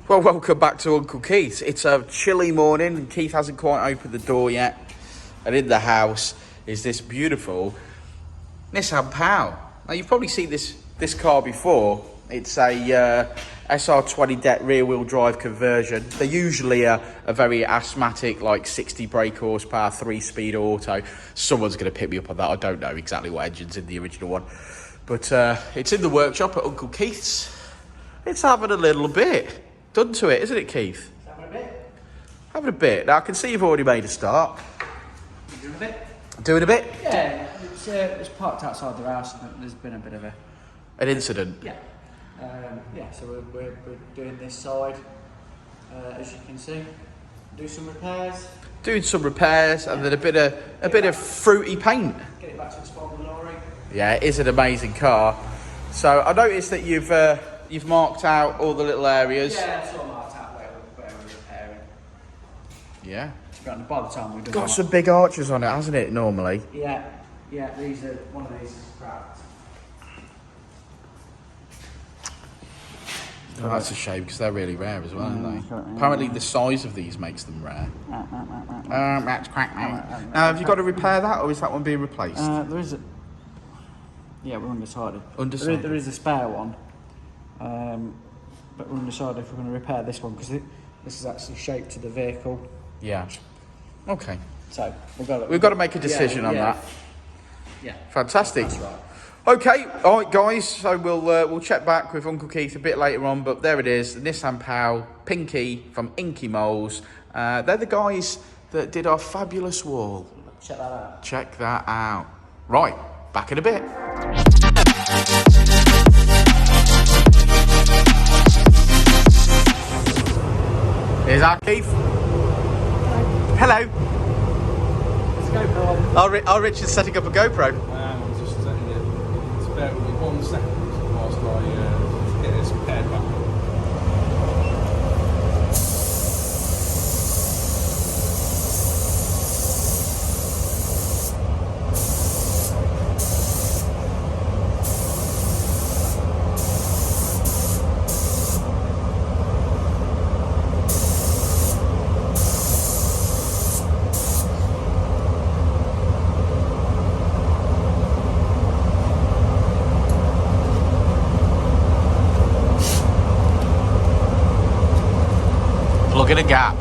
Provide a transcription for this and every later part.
Well, welcome back to Uncle Keith. It's a chilly morning and Keith hasn't quite opened the door yet. And in the house is this beautiful Nissan Pao. Now, you've probably seen this car before. It's a SR20 deck rear-wheel drive conversion. They're usually a very asthmatic, like 60 brake horsepower, 3-speed auto. Someone's going to pick me up on that. I don't know exactly what engine's in the original one. But it's in the workshop at Uncle Keith's. It's having a little bit done to it, isn't it, Keith? It's having a bit. Having a bit. Now, I can see you've already made a start. You doing a bit? Doing a bit? Yeah, it's parked outside the house and there's been a bit of an incident? Yeah. So we're doing this side, as you can see. Do some repairs. Doing some repairs and then a bit of fruity paint. Get it back to its former glory. Yeah, it is an amazing car. So I noticed that you've marked out all the little areas. Yeah, it's all marked out where we're repairing. Yeah. By the time we've done got some big arches on it, hasn't it, normally? Yeah. One of these is cracked. Oh, that's a shame because they're really rare as well, aren't they? Apparently the size of these makes them rare. That's cracked now. Have you got to repair that, or is that one being replaced? There is a... Yeah, we're undecided. Undecided? There is a spare one. But we're undecided if we're going to repair this one because this is actually shaped to the vehicle. Yeah. Okay. So we've got to make a decision on that. Yeah. Fantastic. That's right. Okay, all right, guys. So we'll check back with Uncle Keith a bit later on, but there it is, the Nissan Pao Pinky from Inky Moles. They're the guys that did our fabulous wall. Check that out. Check that out. Right, back in a bit. Here's our Keith. Hello. It's a GoPro. Our Richard's setting up a GoPro. I'm just setting it. It's bear with me 1 second whilst I get this paired back. Plug in a gap.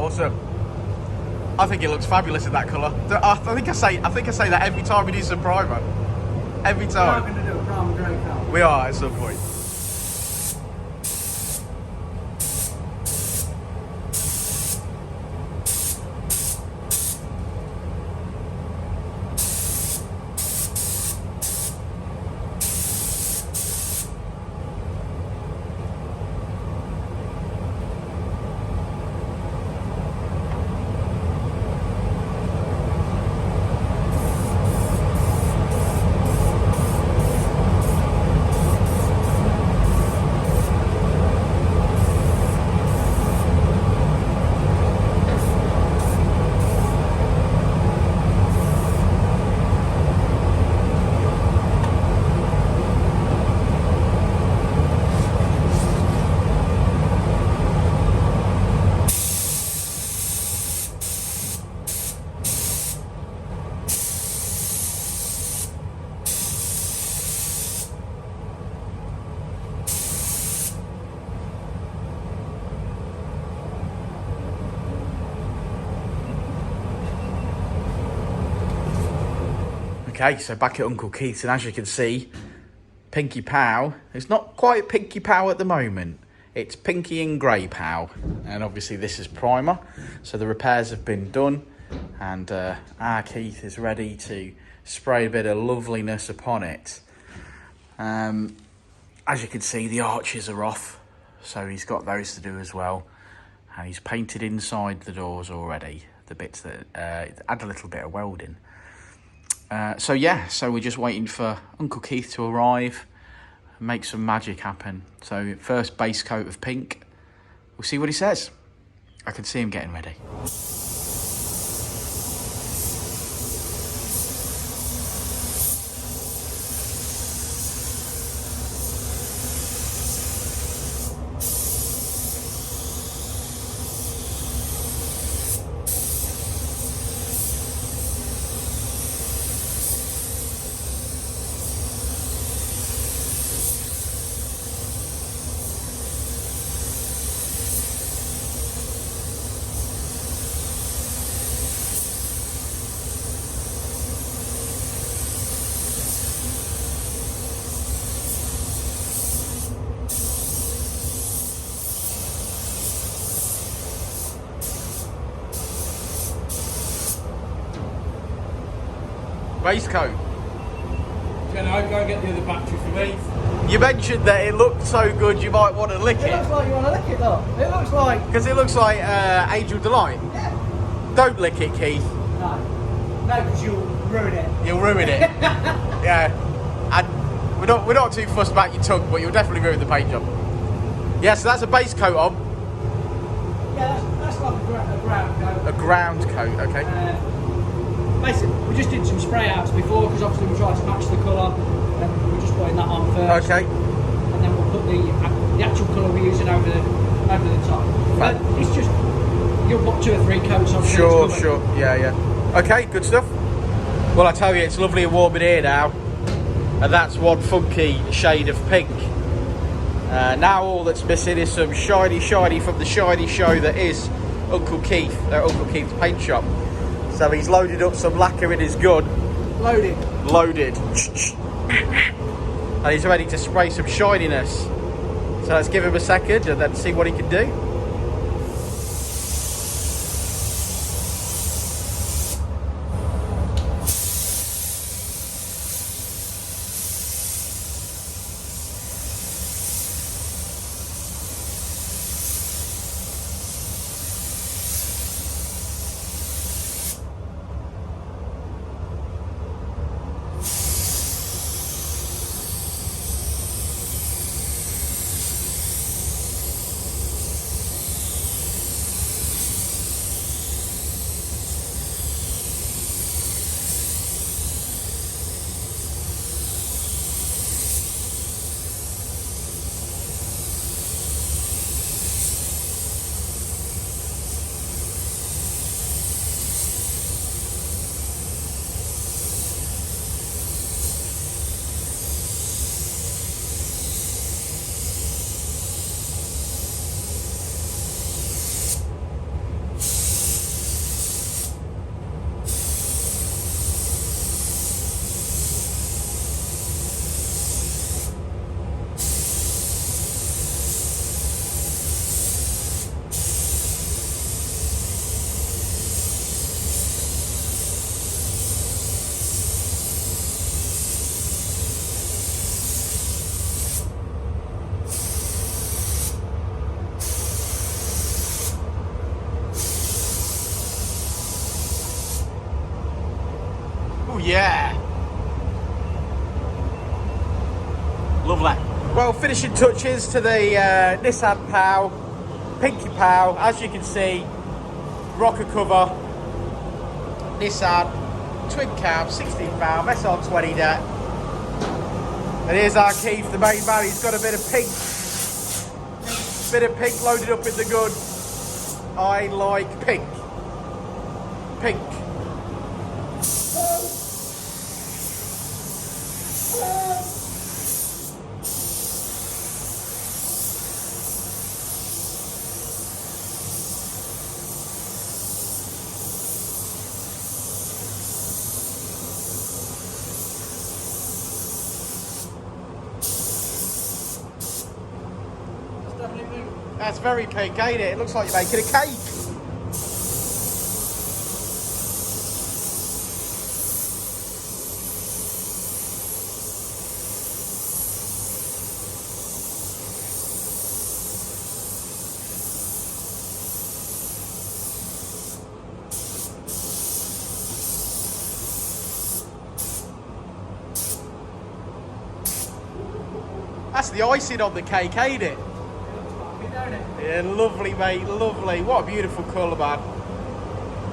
Awesome. I think it looks fabulous in that colour. I think I say that every time we do some primer. Every We are time. going to do a brown grey colour. We are at some point. Okay, so back at Uncle Keith's, and as you can see, Pinky Pao, it's not quite Pinky Pao at the moment. It's Pinky and Grey Pao. And obviously this is primer. So the repairs have been done. And our Keith is ready to spray a bit of loveliness upon it. As you can see, the arches are off. So he's got those to do as well. And he's painted inside the doors already. The bits that add a little bit of welding. So yeah, so we're just waiting for Uncle Keith to arrive and make some magic happen. So first base coat of pink. We'll see what he says. I can see him getting ready. Base coat. Can I go get the other battery for me? You mentioned that it looked so good you might want to lick It it. looks like you want to lick it though. It looks like... Because it looks like Angel Delight. Yeah. Don't lick it, Keith. No. No, because you'll ruin it. You'll ruin it. Yeah. And we're not too fussed about your tongue, but you'll definitely ruin the paint job. Yeah, so that's a base coat on. Yeah, that's like a ground coat. A ground coat, okay. Basically, we just did some spray outs before because obviously we tried to match the colour. And we're just putting that on first. Okay. And then we'll put the actual colour we're using over the top. But it's just, you'll put 2 or 3 coats on. Sure. Yeah. Okay, good stuff. Well, I tell you, it's lovely and warm in here now. And that's one funky shade of pink. Now all that's missing is some shiny from the shiny show that is Uncle Keith at Uncle Keith's paint shop. So he's loaded up some lacquer in his gun. Loaded. And he's ready to spray some shininess. So let's give him a second and then see what he can do. yeah. Lovely. Well, finishing touches to the Nissan Pao, Pinky Pao. As you can see, rocker cover, Nissan, twin cab, 16 valve, SR20 deck. And here's our Keith, the main man. He's got a bit of pink loaded up in the gun. I like pink. Pink. That's very pink, ain't it? It looks like you're making a cake. That's the icing on the cake, ain't it? Yeah, lovely, mate, lovely. What a beautiful colour, man.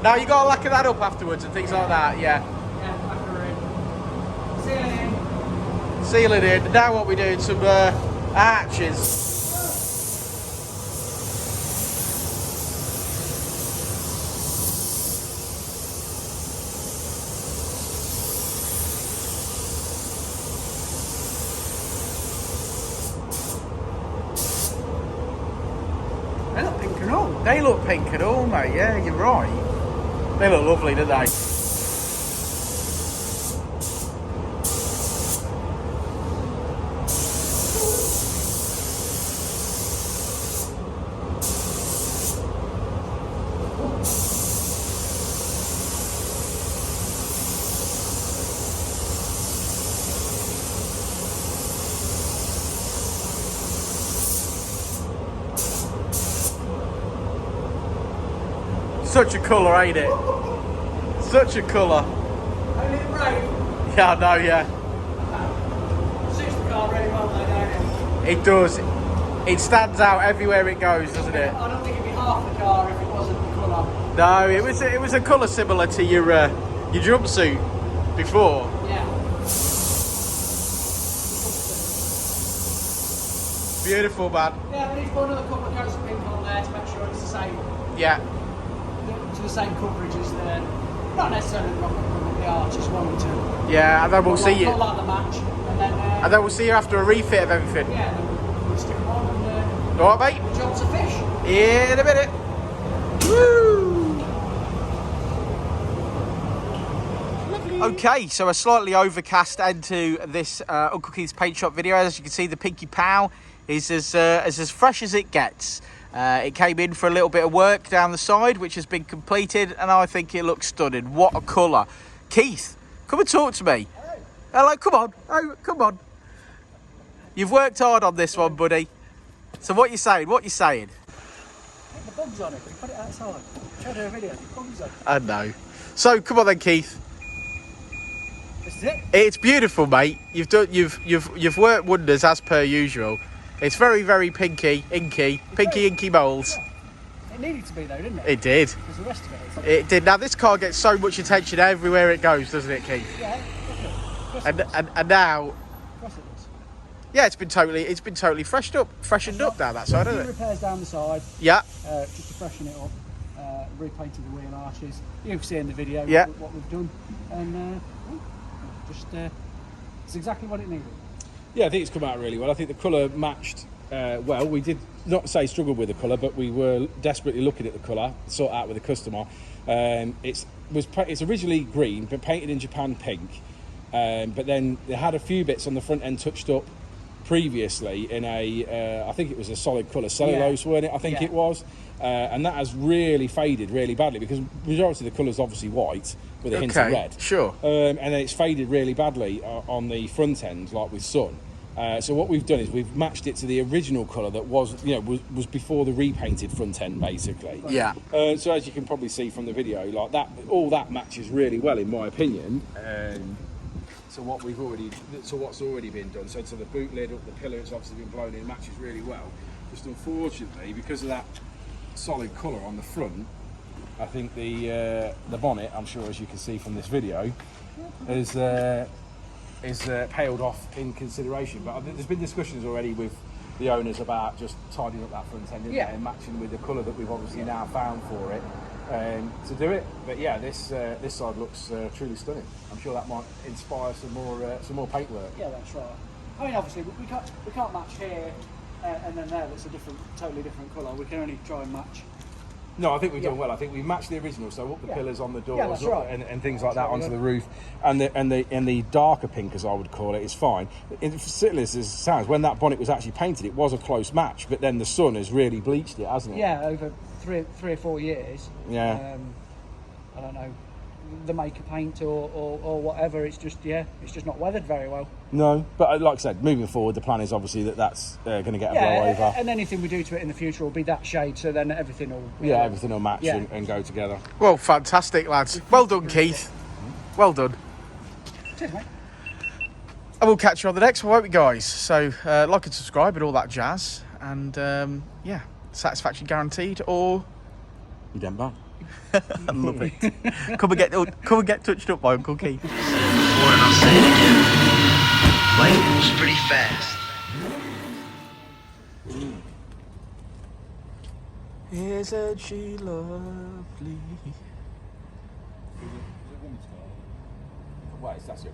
Now you got to lacquer that up afterwards and things like that, yeah. Yeah, lacquer in. Seal it in. Now what we're doing, some arches. They look pink and all. They look pink and all, mate. Yeah, you're right. They look lovely, don't they? Such a colour, ain't it? Such a colour. Only it rain. Yeah, I know, yeah. Suits the car really well, though, don't it? It does. It stands out everywhere it goes, doesn't it? I don't think it'd be half the car if it wasn't the colour. No, it was a colour similar to your jumpsuit before. Yeah. Beautiful, man. Yeah, but he's put another couple of coats of pink on there to make sure it's the same. Yeah. To the same coverage as the, not necessarily the rocket, but the arches, one or two. Yeah, and then we'll see you. Pull out the match, And then we'll see you after a refit of everything. yeah, then we'll stick them on and All right, mate. jobs a fish. In a minute. Woo! Okay, so a slightly overcast end to this Uncle Keith's paint shop video. As you can see, the Pinky Pao is as fresh as it gets. It came in for a little bit of work down the side, which has been completed, and I think it looks stunning. What a colour. Keith, come and talk to me. Hello, come on. Oh, come on. You've worked hard on this one, buddy. So what you saying? What you saying? Put the bugs on it. You put it outside. Show her a video. The bugs on it. I know. So come on then, Keith. This is it. It's beautiful, mate. You've worked wonders as per usual. It's very, very pinky, inky moles. It needed to be though, didn't it? It did. Because the rest of it. It did. Now this car gets so much attention everywhere it goes, doesn't it, Keith? Yeah. And now, Of course it does. yeah, it's been totally freshened up down that side, A few hasn't it? repairs down the side. Yeah. Just to freshen it up. Repainted the wheel arches. You can see in the video Yeah. what we've done, and it's exactly what it needed. Yeah, I think it's come out really well. I think the colour matched well. We did not say struggle with the colour, but we were desperately looking at the colour, sort out with the customer. It's originally green, but painted in Japan pink. But then they had a few bits on the front end touched up previously in I think it was a solid colour, cellulose, weren't it? I think it was. And that has really faded really badly because the majority of the colour is obviously white with a hint of red. Sure. And then it's faded really badly on the front end, like with sun. So what we've done is we've matched it to the original colour that was, you know, was before the repainted front end, basically. Yeah. So as you can probably see from the video, like that, all that matches really well, in my opinion. So what's already been done. So to the boot lid up the pillar, it's obviously been blown in, matches really well. Just unfortunately, because of that solid colour on the front, I think the bonnet, I'm sure as you can see from this video, is paled off in consideration. But there's been discussions already with the owners about just tidying up that front end and matching with the colour that we've obviously now found for it to do it. But yeah, this side looks truly stunning. I'm sure that might inspire some more paintwork. Yeah, that's right. I mean, obviously we can't match here and then there. That's a totally different colour. We can only try and match. No, I think we've done well. I think we've matched the original, so up the pillars on the doors and things like that onto the roof, and the darker pink, as I would call it, is fine. Silly as it sounds, when that bonnet was actually painted, it was a close match, but then the sun has really bleached it, hasn't it? Yeah, over three or 4 years. Yeah. I don't know, the make of paint or whatever. It's just not weathered very well. No, but like I said, moving forward, the plan is obviously that's going to get a blow over. And anything we do to it in the future will be that shade, so then everything will... everything will match and go together. Well, fantastic, lads. Well done, Keith. Well done. Cheers, mate. And we'll catch you on the next one, won't we, guys? So, like and subscribe and all that jazz. And, satisfaction guaranteed, or... You done bad. I love it. Come and get touched up by Uncle Keith. Before, and I'll say it again. Life moves pretty fast. Isn't she lovely? Well, that's it.